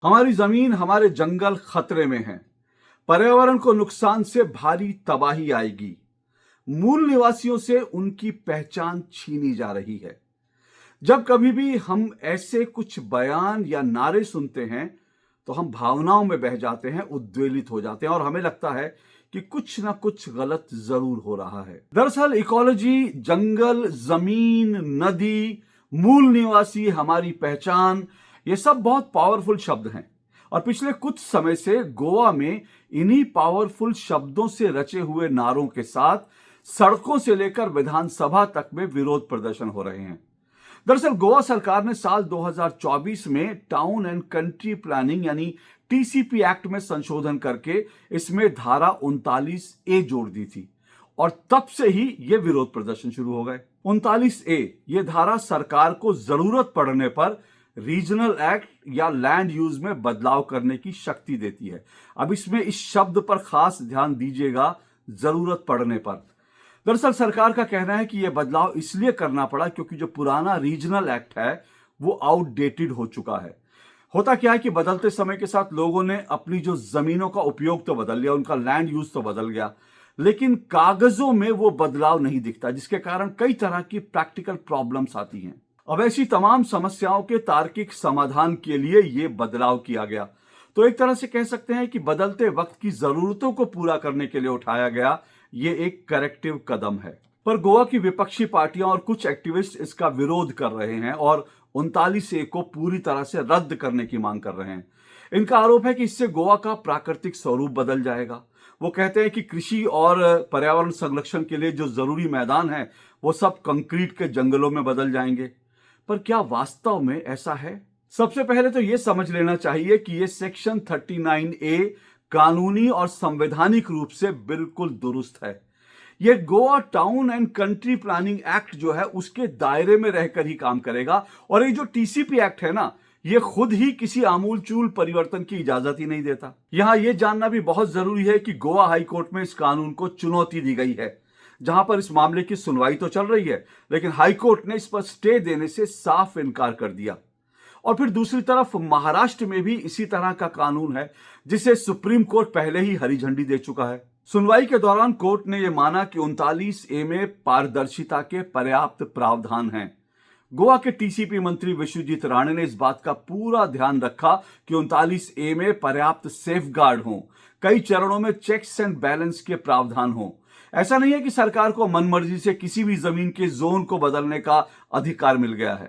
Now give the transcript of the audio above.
हमारी जमीन, हमारे जंगल खतरे में हैं। पर्यावरण को नुकसान से भारी तबाही आएगी। मूल निवासियों से उनकी पहचान छीनी जा रही है। जब कभी भी हम ऐसे कुछ बयान या नारे सुनते हैं, तो हम भावनाओं में बह जाते हैं, उद्वेलित हो जाते हैं और हमें लगता है कि कुछ ना कुछ गलत जरूर हो रहा है। दरअसल इकोलॉजी, जंगल, जमीन, नदी, मूल निवासी, हमारी पहचान, ये सब बहुत पावरफुल शब्द हैं। और पिछले कुछ समय से गोवा में इन्हीं पावरफुल शब्दों से रचे हुए नारों के साथ सड़कों से लेकर विधानसभा तक में विरोध प्रदर्शन हो रहे हैं। दरअसल गोवा सरकार ने साल 2024 में टाउन एंड कंट्री प्लानिंग यानी टीसीपी एक्ट में संशोधन करके इसमें धारा 39A जोड़ दी थी और तब से ही ये विरोध प्रदर्शन शुरू हो गए। 39A ये धारा सरकार को जरूरत पड़ने पर रीजनल एक्ट या लैंड यूज में बदलाव करने की शक्ति देती है। अब इसमें इस शब्द पर खास ध्यान दीजिएगा, जरूरत पड़ने पर। दरअसल सरकार का कहना है कि यह बदलाव इसलिए करना पड़ा क्योंकि जो पुराना रीजनल एक्ट है वो आउटडेटेड हो चुका है। होता क्या है कि बदलते समय के साथ लोगों ने अपनी जो जमीनों का उपयोग तो बदल लिया, उनका लैंड यूज तो बदल गया, लेकिन कागजों में वो बदलाव नहीं दिखता, जिसके कारण कई तरह की प्रैक्टिकल प्रॉब्लम्स आती हैं। अब ऐसी तमाम समस्याओं के तार्किक समाधान के लिए ये बदलाव किया गया। तो एक तरह से कह सकते हैं कि बदलते वक्त की जरूरतों को पूरा करने के लिए उठाया गया ये एक करेक्टिव कदम है। पर गोवा की विपक्षी पार्टियां और कुछ एक्टिविस्ट इसका विरोध कर रहे हैं और 39A को पूरी तरह से रद्द करने की मांग कर रहे हैं। इनका आरोप है कि इससे गोवा का प्राकृतिक स्वरूप बदल जाएगा। वो कहते हैं कि कृषि और पर्यावरण संरक्षण के लिए जो जरूरी मैदान है वो सब कंक्रीट के जंगलों में बदल जाएंगे। पर क्या वास्तव में ऐसा है? सबसे पहले तो यह समझ लेना चाहिए कि यह सेक्शन 39A कानूनी और संवैधानिक रूप से बिल्कुल दुरुस्त है। यह Goa town and country planning act जो है उसके दायरे में रहकर ही काम करेगा और ये जो टीसीपी एक्ट है ना, ये खुद ही किसी आमूलचूल परिवर्तन की इजाजत ही नहीं देता। यहां यह जानना भी बहुत जरूरी है कि गोवा हाई कोर्ट में इस कानून को चुनौती दी गई है, जहां पर इस मामले की सुनवाई तो चल रही है, लेकिन हाई कोर्ट ने इस पर स्टे देने से साफ इनकार कर दिया। और फिर दूसरी तरफ महाराष्ट्र में भी इसी तरह का कानून है जिसे सुप्रीम कोर्ट पहले ही हरी झंडी दे चुका है। सुनवाई के दौरान कोर्ट ने यह माना कि 39A में पारदर्शिता के पर्याप्त प्रावधान हैं। गोवा के टीसीपी मंत्री विश्वजीत राणे ने इस बात का पूरा ध्यान रखा कि 39A में पर्याप्त सेफगार्ड हों, कई चरणों में चेक्स एंड बैलेंस के प्रावधान हों। ऐसा नहीं है कि सरकार को मनमर्जी से किसी भी जमीन के जोन को बदलने का अधिकार मिल गया है।